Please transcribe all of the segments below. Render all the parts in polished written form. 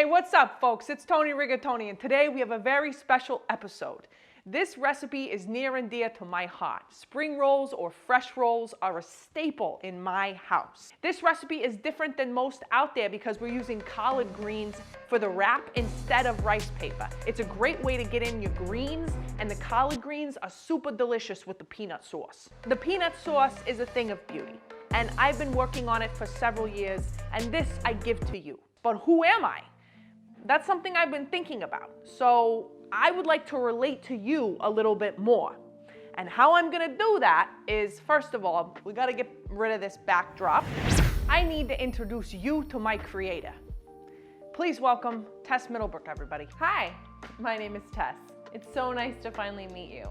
Hey, what's up, folks? It's Tony Rigatoni, and today we have a very special episode. This recipe is near and dear to my heart. Spring rolls or fresh rolls are a staple in my house. This recipe is different than most out there because we're using collard greens for the wrap instead of rice paper. It's a great way to get in your greens, and the collard greens are super delicious with the peanut sauce. The peanut sauce is a thing of beauty, and I've been working on it for several years, and this I give to you. But who am I? That's something I've been thinking about. So I would like to relate to you a little bit more. And how I'm gonna do that is, first of all, we gotta get rid of this backdrop. I need to introduce you to my creator. Please welcome Tess Middlebrook, everybody. Hi, my name is Tess. It's so nice to finally meet you.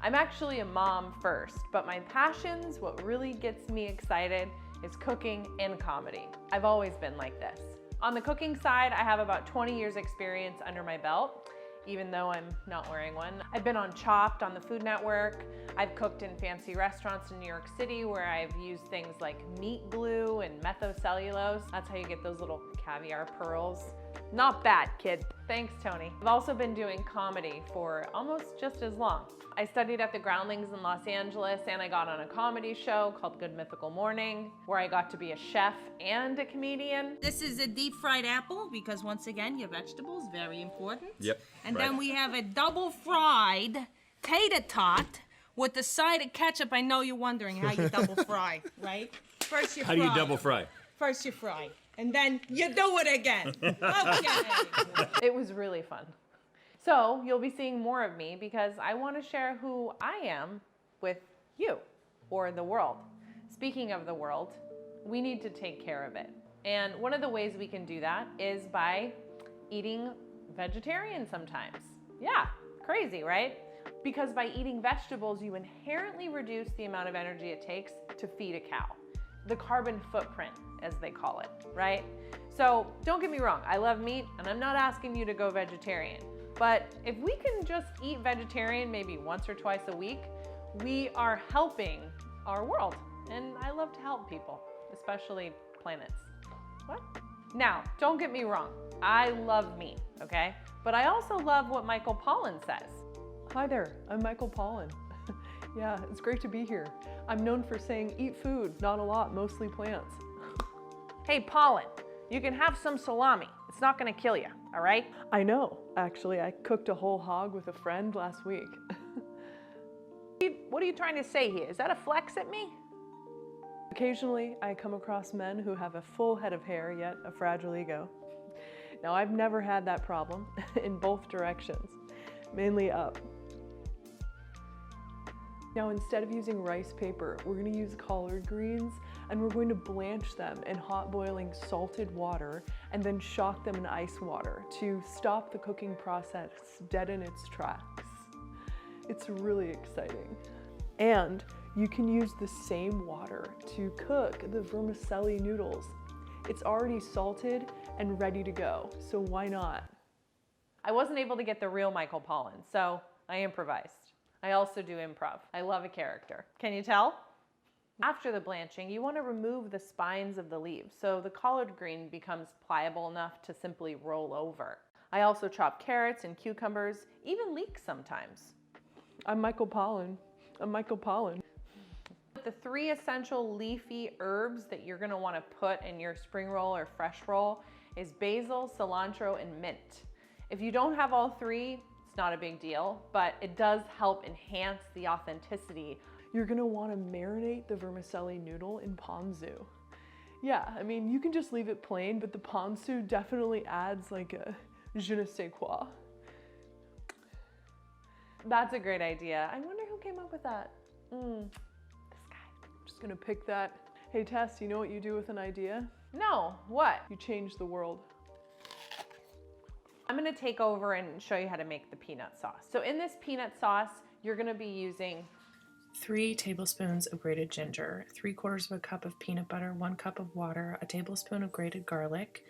I'm actually a mom first, but my passions, what really gets me excited, is cooking and comedy. I've always been like this. On the cooking side, I have about 20 years experience under my belt, even though I'm not wearing one. I've been on Chopped on the Food Network. I've cooked in fancy restaurants in New York City where I've used things like meat glue and methocellulose. That's how you get those little caviar pearls. Not bad, kid. Thanks, Tony. I've also been doing comedy for almost just as long. I studied at the Groundlings in Los Angeles, and I got on a comedy show called Good Mythical Morning, where I got to be a chef and a comedian. This is a deep fried apple because, once again, your vegetables, very important. Yep. And right. then we have a double fried tater tot with the side of ketchup. I know you're wondering how you double fry, right? First you How fry. do you double fry? First you fry, and then you do it again. Okay. It was really fun. So you'll be seeing more of me because I want to share who I am with you, or the world. Speaking of the world, we need to take care of it. And one of the ways we can do that is by eating vegetarian sometimes. Yeah, crazy, right? Because by eating vegetables, you inherently reduce the amount of energy it takes to feed a cow. The carbon footprint, as they call it, right? So don't get me wrong, I love meat, and I'm not asking you to go vegetarian. But if we can just eat vegetarian maybe once or twice a week, we are helping our world. And I love to help people, especially planets. What? Now, don't get me wrong, I love meat, okay? But I also love what Michael Pollan says. Hi there, I'm Michael Pollan. Yeah, it's great to be here. I'm known for saying eat food, not a lot, mostly plants. Hey, Pollan, you can have some salami. It's not gonna kill you, all right? I know, actually, I cooked a whole hog with a friend last week. What are you trying to say here? Is that a flex at me? Occasionally, I come across men who have a full head of hair, yet a fragile ego. Now, I've never had that problem in both directions, mainly up. Now, instead of using rice paper, we're going to use collard greens, and we're going to blanch them in hot boiling salted water and then shock them in ice water to stop the cooking process dead in its tracks. It's really exciting. And you can use the same water to cook the vermicelli noodles. It's already salted and ready to go, so why not? I wasn't able to get the real Michael Pollan, so I improvised. I also do improv. I love a character. Can you tell? After the blanching, you want to remove the spines of the leaves so the collard green becomes pliable enough to simply roll over. I also chop carrots and cucumbers, even leeks sometimes. I'm Michael Pollan. I'm Michael Pollan. The 3 essential leafy herbs that you're going to want to put in your spring roll or fresh roll is basil, cilantro, and mint. If you don't have all 3, it's not a big deal, but it does help enhance the authenticity. You're gonna wanna marinate the vermicelli noodle in ponzu. Yeah, I mean, you can just leave it plain, but the ponzu definitely adds like a je ne sais quoi. That's a great idea. I wonder who came up with that. This guy. I'm just gonna pick that. Hey Tess, you know what you do with an idea? No, what? You change the world. I'm gonna take over and show you how to make the peanut sauce. So in this peanut sauce, you're gonna be using 3 tablespoons of grated ginger, 3/4 of a cup of peanut butter, 1 cup of water, a tablespoon of grated garlic,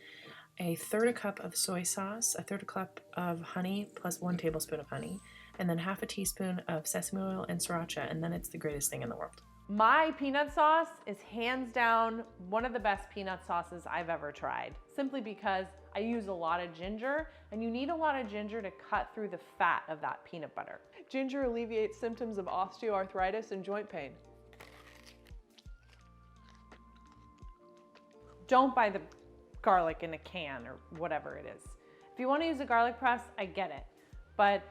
a 1/3 cup of soy sauce, a 1/3 cup of honey plus 1 tablespoon of honey, and then 1/2 teaspoon of sesame oil and sriracha, and then it's the greatest thing in the world. My peanut sauce is hands down one of the best peanut sauces I've ever tried, simply because I use a lot of ginger, and you need a lot of ginger to cut through the fat of that peanut butter. Ginger alleviates symptoms of osteoarthritis and joint pain. Don't buy the garlic in a can or whatever it is. If you want to use a garlic press, I get it, but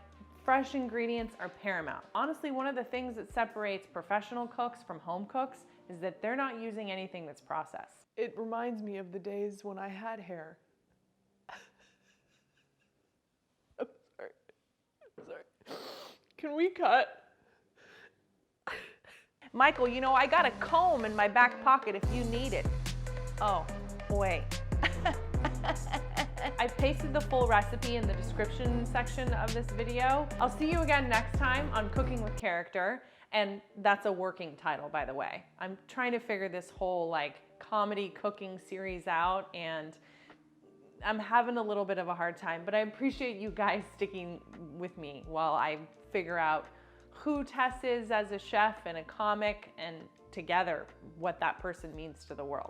fresh ingredients are paramount. Honestly, one of the things that separates professional cooks from home cooks is that they're not using anything that's processed. It reminds me of the days when I had hair. I'm sorry. I'm sorry. Can we cut? Michael, you know, I got a comb in my back pocket if you need it. Oh, wait. I've pasted the full recipe in the description section of this video. I'll see you again next time on Cooking with Character, and that's a working title, by the way. I'm trying to figure this whole like comedy cooking series out, and I'm having a little bit of a hard time, but I appreciate you guys sticking with me while I figure out who Tess is as a chef and a comic, and together what that person means to the world.